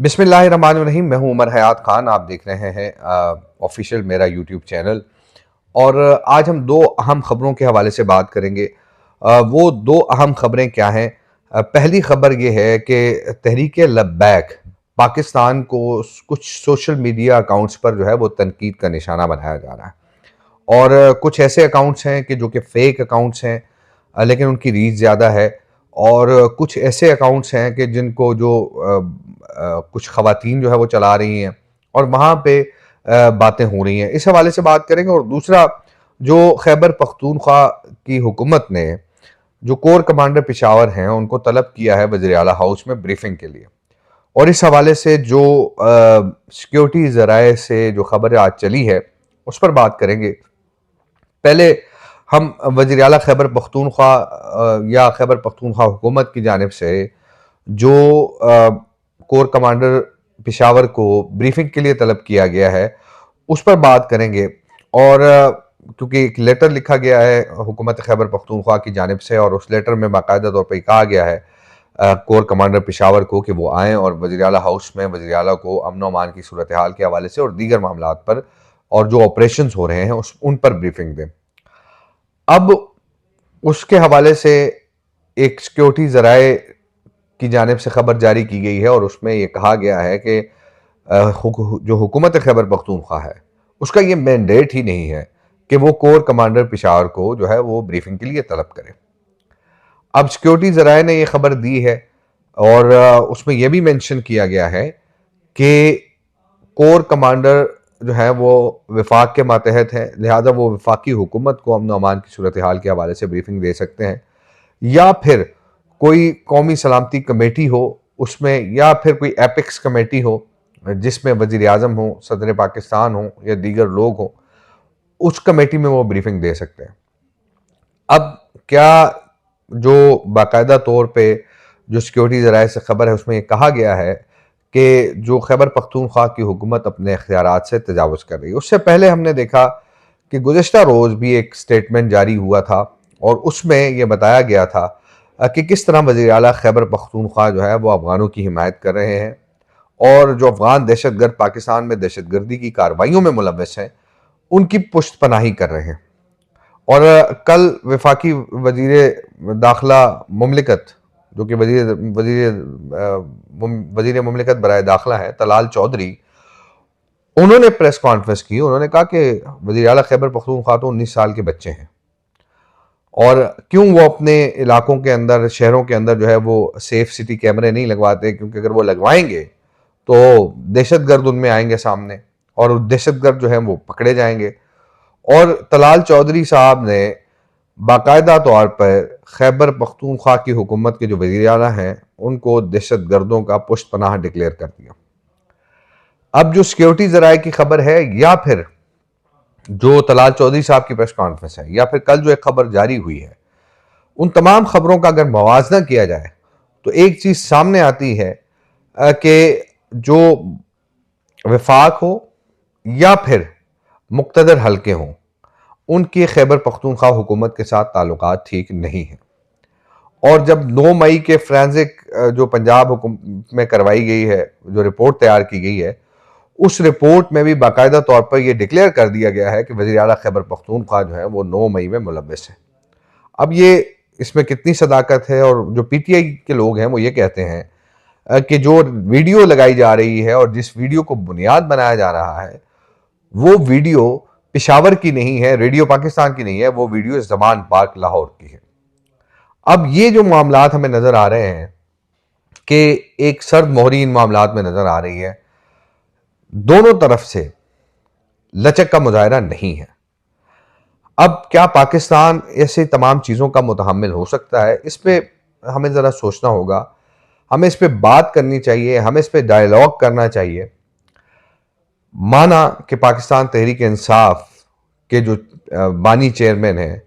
बिस्मिल्लाहिर्रहमानिर्रहीम। मैं हूं उमर हयात खान। आप देख रहे हैं ऑफिशियल मेरा यूट्यूब चैनल। और आज हम दो अहम खबरों के हवाले से बात करेंगे। वो दो अहम खबरें क्या हैं? पहली खबर ये है कि तहरीक लब्बैक पाकिस्तान को कुछ सोशल मीडिया अकाउंट्स पर जो है वो तनकीद का निशाना बनाया जा रहा है। और कुछ ऐसे अकाउंट्स हैं कि जो कि फेक अकाउंट्स हैं, लेकिन उनकी रीच ज़्यादा है। और कुछ ऐसे अकाउंट्स हैं कि जिनको जो कुछ ख़वातीन जो है वो चला रही हैं और वहाँ पे बातें हो रही हैं। इस हवाले से बात करेंगे। और दूसरा, जो खैबर पख्तूनख्वा की हुकूमत ने जो कोर कमांडर पेशावर हैं उनको तलब किया है वज़ीर आला हाउस में ब्रीफिंग के लिए। और इस हवाले से जो सिक्योरिटी ज़राए से जो खबर आज चली है उस पर बात करेंगे। पहले हम वज़ीर आला खैबर पख्तूनख्वा या खैबर पख्तूनख्वा हुकूमत की जानिब से जो कोर कमांडर पेशावर को ब्रीफिंग के लिए तलब किया गया है उस पर बात करेंगे। और क्योंकि एक लेटर लिखा गया है हुकूमत खैबर पख्तूनख्वा की जानिब से, और उस लेटर में बाकायदा तौर पर कहा गया है कोर कमांडर पेशावर को कि वो आएँ और वज़ीर आला हाउस में वज़ीर आला को अमन अमान की सूरत हाल के हवाले से और दीगर मामलात पर और जो ऑपरेशंस हो रहे हैं उन पर ब्रीफिंग दें। अब उसके हवाले से एक सिक्योरिटी ज़राए की जानिब से खबर जारी की गई है और उसमें यह कहा गया है कि जो हुकूमत खैबर पख्तूनख्वा है उसका ये मैंडेट ही नहीं है कि वो कोर कमांडर पेशावर को जो है वो ब्रीफिंग के लिए तलब करे। अब सिक्योरिटी ज़राए ने यह खबर दी है और उसमें यह भी मेंशन किया गया है कि कोर कमांडर जो है वो विफाक के मातहत है, लिहाजा वो विफाकी हुकूमत को अमन अमान की सूरत हाल के हवाले से ब्रीफिंग दे सकते हैं, या फिर कोई कौमी सलामती कमेटी हो उसमें, या फिर कोई एपिक्स कमेटी हो जिसमें वज़ीर आज़म हो, सदर पाकिस्तान हो या दीगर लोग हो, उस कमेटी में वो ब्रीफिंग दे सकते हैं। अब क्या जो बाकायदा तौर पे जो सिक्योरिटी ज़राए से खबर है उसमें यह कहा गया है कि जो खैबर पख्तूनख्वा की हुकूमत अपने इख्तियारात से तजावुज़ कर रही है। उससे पहले हमने देखा कि गुज़िश्ता रोज़ भी एक स्टेटमेंट जारी हुआ था और उसमें यह बताया गया था कि किस तरह वज़ीर आला खैबर पख्तूनख्वा जो है वो अफ़गानों की हिमायत कर रहे हैं और जो अफ़गान दहशतगर्द पाकिस्तान में दहशतगर्दी की कार्रवाइयों में मुलव्वस हैं उनकी पुश्त पनाही कर रहे हैं। और कल वफाकी वज़ीर दाखिला मुमलिकत, जो कि वज़ीर मुमलिकत बराए दाखिला हैं, तलाल चौधरी, उन्होंने प्रेस कॉन्फ्रेंस की। उन्होंने कहा कि वज़ीर आला खैबर पख्तूनख्वा तो 19 साल के बच्चे हैं और क्यों वो अपने इलाकों के अंदर, शहरों के अंदर जो है वो सेफ सिटी कैमरे नहीं लगवाते, क्योंकि अगर वो लगवाएंगे तो दहशतगर्द उनमें आएंगे सामने और दहशतगर्द जो है वो पकड़े जाएंगे। और तलाल चौधरी साहब ने बाकायदा तौर पर खैबर पख्तूनख्वा की हुकूमत के जो वज़ीर आला हैं उनको दहशतगर्दों का पुष्ट पनाह डिक्लेयर कर दिया। अब जो सिक्योरिटी ज़राए की खबर है, या फिर जो तलाल चौधरी साहब की प्रेस कॉन्फ्रेंस है, या फिर कल जो एक खबर जारी हुई है, उन तमाम खबरों का अगर मवाजना किया जाए तो एक चीज़ सामने आती है कि जो वफाक हो या फिर मुक़्तदर हल्के हों, उनके खैबर पख्तूनख्वा हुकूमत के साथ ताल्लुकात ठीक नहीं हैं। और जब 9 मई के फ्रेंसिक जो पंजाब हुकूमत में करवाई गई है, जो रिपोर्ट तैयार की गई है, उस रिपोर्ट में भी बाकायदा तौर पर यह डिक्लेयर कर दिया गया है कि वज़ीर आला खैबर पख्तूनख्वा जो है वो 9 मई में मुलव्वस है। अब ये इसमें कितनी सदाकत है? और जो पीटीआई के लोग हैं वो ये कहते हैं कि जो वीडियो लगाई जा रही है और जिस वीडियो को बुनियाद बनाया जा रहा है वो वीडियो पेशावर की नहीं है, रेडियो पाकिस्तान की नहीं है, वो वीडियो ज़मान पार्क लाहौर की है। अब ये जो मामलात हमें नजर आ रहे हैं कि एक सर्द मोहरी इन मामलात में नजर आ रही है, दोनों तरफ से लचक का मुजाहरा नहीं है। अब क्या पाकिस्तान ऐसे तमाम चीज़ों का मुतहम्मिल हो सकता है? इस पे हमें ज़रा सोचना होगा, हमें इस पे बात करनी चाहिए, हमें इस पे डायलॉग करना चाहिए। माना कि पाकिस्तान तहरीक इंसाफ के जो बानी चेयरमैन हैं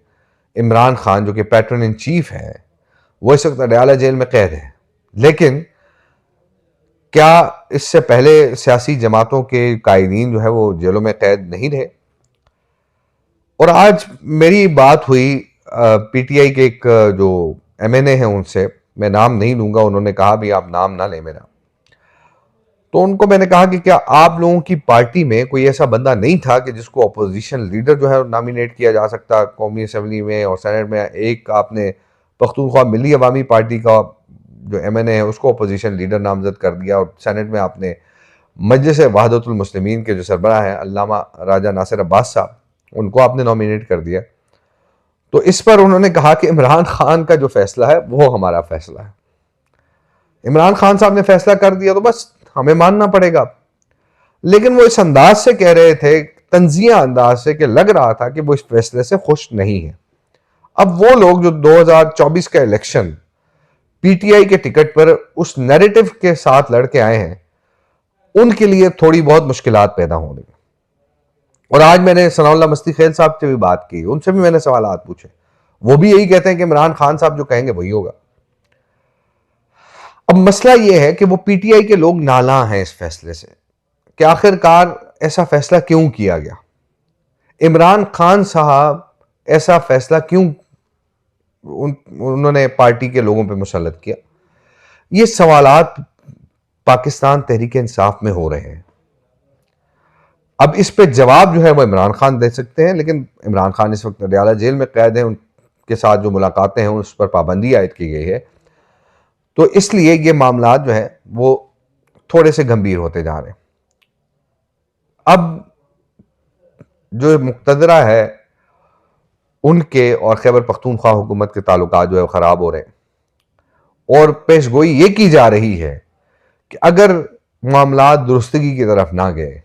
इमरान खान, जो कि पैटर्न इन चीफ हैं, वो इस वक्त अडयाला जेल में कैद है, लेकिन क्या इससे पहले सियासी जमातों के कायदीन जो है वो जेलों में कैद नहीं रहे? और आज मेरी बात हुई पीटीआई के एक जो एमएनए हैं उनसे, मैं नाम नहीं लूंगा, उन्होंने कहा भी आप नाम ना लें मेरा। तो उनको मैंने कहा कि क्या आप लोगों की पार्टी में कोई ऐसा बंदा नहीं था कि जिसको अपोजिशन लीडर जो है नॉमिनेट किया जा सकता कौमी असम्बली में और सेनेट में? एक आपने पख्तूनख्वा मिली अवामी पार्टी का जो एमएनए है उसको अपोजिशन लीडर नामजद कर दिया, और सेनेट में आपने मजलिस वहदतुल मुस्लिमीन के जो सरबराह हैं अल्लामा राजा नासिर अब्बास साहब, उनको आपने नॉमिनेट कर दिया। तो इस पर उन्होंने कहा कि इमरान खान का जो फैसला है वो हमारा फैसला है। इमरान खान साहब ने फैसला कर दिया तो बस हमें मानना पड़ेगा। लेकिन वो इस अंदाज से कह रहे थे, तंजिया अंदाज से, कि लग रहा था कि वो इस फैसले से खुश नहीं है। अब वो लोग जो 2024 का इलेक्शन पीटीआई के टिकट पर उस नैरेटिव के साथ लड़के आए हैं, उनके लिए थोड़ी बहुत मुश्किलात पैदा हो रही। और आज मैंने सनाउल्लाह मस्ती खेल साहब से भी बात की, उनसे भी मैंने सवाल पूछे, वो भी यही कहते हैं कि इमरान खान साहब जो कहेंगे वही होगा। अब मसला यह है कि वो पीटीआई के लोग नाला हैं इस फैसले से कि आखिरकार ऐसा फैसला क्यों किया गया, इमरान खान साहब ऐसा फैसला क्यों उन्होंने पार्टी के लोगों पे मुसल्लत किया। ये सवालात पाकिस्तान तहरीक इंसाफ में हो रहे हैं। अब इस पे जवाब जो है वो इमरान खान दे सकते हैं, लेकिन इमरान खान इस वक्त अडयाला जेल में कैद है, उनके साथ जो मुलाकातें हैं उस पर पाबंदी आयद की गई है। तो इसलिए ये मामला जो है वो थोड़े से गंभीर होते जा रहे हैं। अब जो मुक्तदरा है उनके और खैबर पख्तूनख्वा हुकूमत के ताल्लुकात जो है ख़राब हो रहे हैं, और पेशगोई ये की जा रही है कि अगर मामला दुरुस्तगी की तरफ ना गए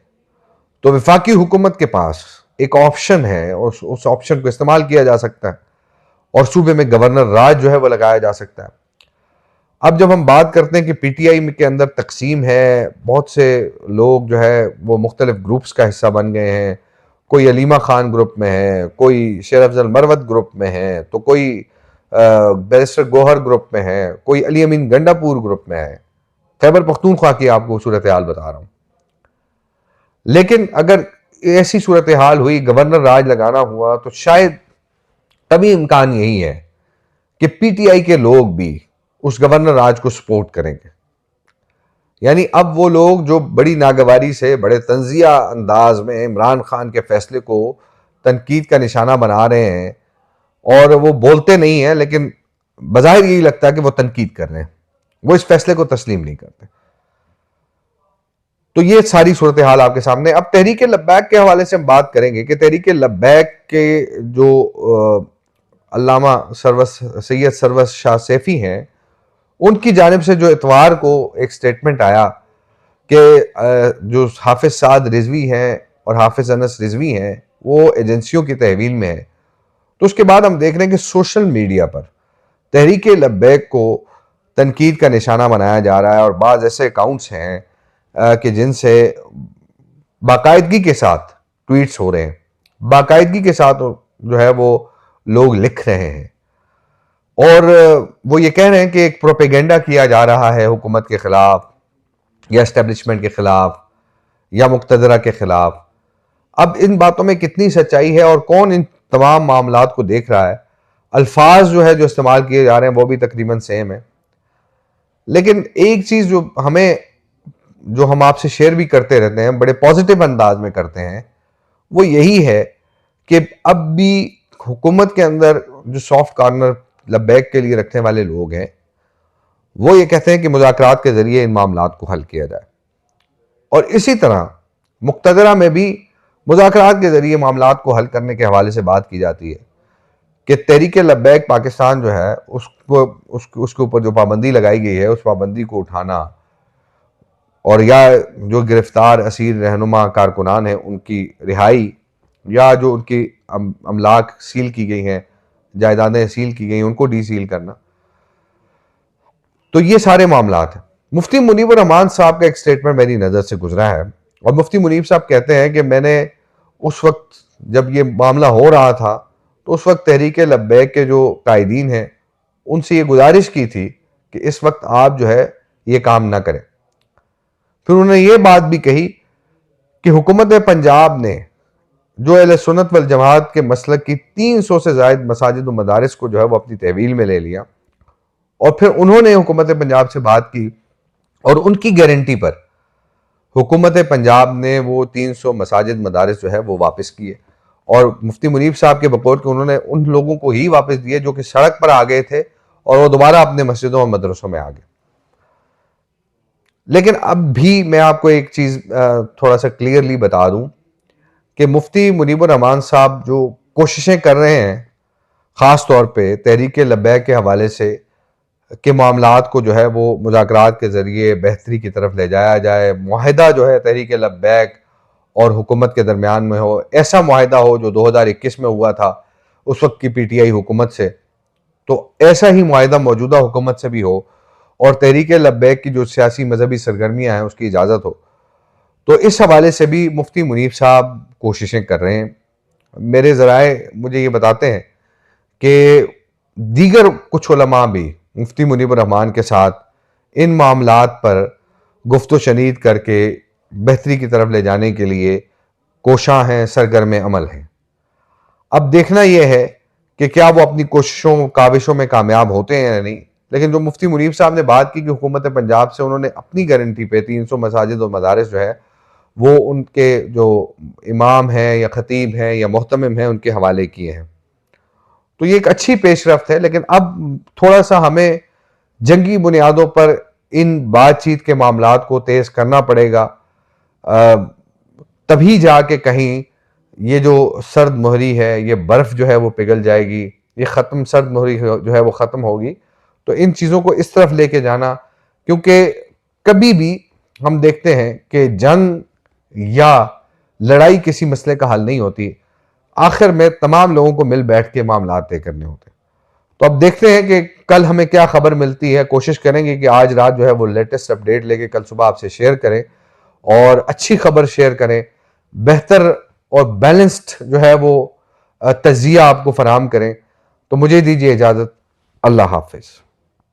तो वफाकी हुकूमत के पास एक ऑप्शन है, उस ऑप्शन को इस्तेमाल किया जा सकता है और सूबे में गवर्नर राज जो है वो लगाया जा सकता है। अब जब हम बात करते हैं कि पीटीआई के अंदर तकसीम है, बहुत से लोग जो है वो मुख्तलिफ ग्रुप्स का हिस्सा बन गए हैं, कोई अलीमा खान ग्रुप में है, कोई शेर अफजल मरवत ग्रुप में है, तो कोई बैरिस्टर गोहर ग्रुप में है, कोई अली अमीन गंडापुर ग्रुप में है। खैबर पख्तूनख्वा की आपको सूरत हाल बता रहा हूं। लेकिन अगर ऐसी सूरत हाल हुई, गवर्नर राज लगाना हुआ, तो शायद तभी इम्कान यही है कि पीटीआई के लोग भी उस गवर्नर राज को सपोर्ट करेंगे। यानी अब वो लोग जो बड़ी नागवारी से, बड़े तंजिया अंदाज में इमरान खान के फैसले को तनकीद का निशाना बना रहे हैं, और वो बोलते नहीं है लेकिन बज़ाहिर यही लगता है कि वो तनकीद कर रहे हैं, वो इस फैसले को तस्लीम नहीं करते। तो ये सारी सूरत हाल आपके सामने। अब तहरीक लब्बैक के हवाले से हम बात करेंगे कि तहरीक लब्बैक के जो अल्लामा सैयद सरवर शाह सैफी हैं, उनकी जानिब से जो इतवार को एक स्टेटमेंट आया कि जो हाफिज साद रिजवी हैं और हाफिज अनस रिजवी हैं वो एजेंसियों की तहवील में है। तो उसके बाद हम देख रहे हैं कि सोशल मीडिया पर तहरीक लब्बैक को तनकीद का निशाना बनाया जा रहा है, और बाज़ ऐसे अकाउंट्स हैं कि जिनसे बाकायदगी के साथ ट्वीट्स हो रहे हैं, बाकायदगी के साथ जो है वो लोग लिख रहे हैं, और वो ये कह रहे हैं कि एक प्रोपेगेंडा किया जा रहा है हुकूमत के खिलाफ या एस्टेब्लिशमेंट के खिलाफ या मुक्तदरा के खिलाफ। अब इन बातों में कितनी सच्चाई है और कौन इन तमाम मामलात को देख रहा है, अल्फाज जो है जो इस्तेमाल किए जा रहे हैं वो भी तकरीबन सेम है। लेकिन एक चीज जो हम आपसे शेयर भी करते रहते हैं, बड़े पॉजिटिव अंदाज में करते हैं, वो यही है कि अब भी हुकूमत के अंदर जो सॉफ्ट कॉर्नर लब्बैक के लिए रखने वाले लोग हैं वो ये कहते हैं कि मुज़ाकरात के जरिए इन मामलात को हल किया जाए, और इसी तरह मुक्तदरा में भी मुज़ाकरात के जरिए मामलात को हल करने के हवाले से बात की जाती है कि तहरीक लब्बैक पाकिस्तान जो है उसके ऊपर जो पाबंदी लगाई गई है उस पाबंदी को उठाना, और या जो गिरफ्तार असीर रहनुमा कारकुनान हैं उनकी रिहाई, या जो उनकी अमलाक सील की गई हैं, जायदादें सील की गई उनको डी सील करना। तो ये सारे मामलात हैं। मुफ्ती मुनीब रहमान साहब का एक स्टेटमेंट मेरी नज़र से गुजरा है, और मुफ्ती मुनीब साहब कहते हैं कि मैंने उस वक्त जब ये मामला हो रहा था तो उस वक्त तहरीक लब्बैक के जो कायदीन हैं उनसे ये गुजारिश की थी कि इस वक्त आप जो है ये काम ना करें। फिर उन्होंने ये बात भी कही कि हुकूमत पंजाब ने जो अहले सुन्नत वल जमात के मसलक की 300 से ज़ायद मसाजिद व मदारिस को जो है वो अपनी तहवील में ले लिया, और फिर उन्होंने हुकूमत पंजाब से बात की और उनकी गारंटी पर हुकूमत पंजाब ने वो 300 मसाजिद मदारिस जो है वो वापस किए, और मुफ्ती मुनीब साहब के बकौल के उन्होंने उन लोगों को ही वापस दिए जो कि सड़क पर आ गए थे और वो दोबारा अपने मस्जिदों और मदरसों में आ गए। लेकिन अब भी मैं आपको एक चीज़ थोड़ा सा क्लियरली बता दूं कि मुफ्ती मुनीबुर रहमान साहब जो कोशिशें कर रहे हैं, ख़ास तौर पे तहरीक लब्बैक के हवाले से के मामलात को जो है वो मुज़ाकरात के ज़रिए बेहतरी की तरफ ले जाया जाए, मुआहिदा जो है तहरीक लब्बैक और हुकूमत के दरमियान में हो, ऐसा मुआहिदा हो जो 2021 में हुआ था उस वक्त की पीटीआई हुकूमत से, तो ऐसा ही मुआहिदा मौजूदा हुकूमत से भी हो, और तहरीक लब्बैक की जो सियासी मजहबी सरगर्मियाँ हैं उसकी इजाज़त हो। तो इस हवाले से भी मुफ्ती मुनीब साहब कोशिशें कर रहे हैं। मेरे ज़राए मुझे ये बताते हैं कि दीगर कुछ उलमा भी मुफ्ती मुनीब रहमान के साथ इन मामलात पर गुफ्त शनीद करके बेहतरी की तरफ ले जाने के लिए कोशां हैं, सरगर्म अमल हैं। अब देखना यह है कि क्या वो अपनी कोशिशों काविशों में कामयाब होते हैं या नहीं। लेकिन जो मुफ्ती मुनीब साहब ने बात की कि हुकूमत पंजाब से उन्होंने अपनी गारंटी पे 300 मसाजिद और मदारिस जो है वो उनके जो इमाम हैं या खतीब हैं या मोहतमिम हैं उनके हवाले किए हैं, तो ये एक अच्छी पेशरफ्त है। लेकिन अब थोड़ा सा हमें जंगी बुनियादों पर इन बातचीत के मामलात को तेज करना पड़ेगा, तभी जाके कहीं ये जो सर्द मोहरी है, ये बर्फ जो है वो पिघल जाएगी, ये ख़त्म सर्द मोहरी जो है वो ख़त्म होगी। तो इन चीज़ों को इस तरफ लेके जाना, क्योंकि कभी भी हम देखते हैं कि जंग या लड़ाई किसी मसले का हल नहीं होती, आखिर में तमाम लोगों को मिल बैठ के मामला तय करने होते हैं। तो अब देखते हैं कि कल हमें क्या खबर मिलती है। कोशिश करेंगे कि आज रात जो है वो लेटेस्ट अपडेट लेके कल सुबह आपसे शेयर करें और अच्छी खबर शेयर करें, बेहतर और बैलेंस्ड जो है वो तजिया आपको फराहम करें। तो मुझे दीजिए इजाज़त। अल्लाह हाफिज़।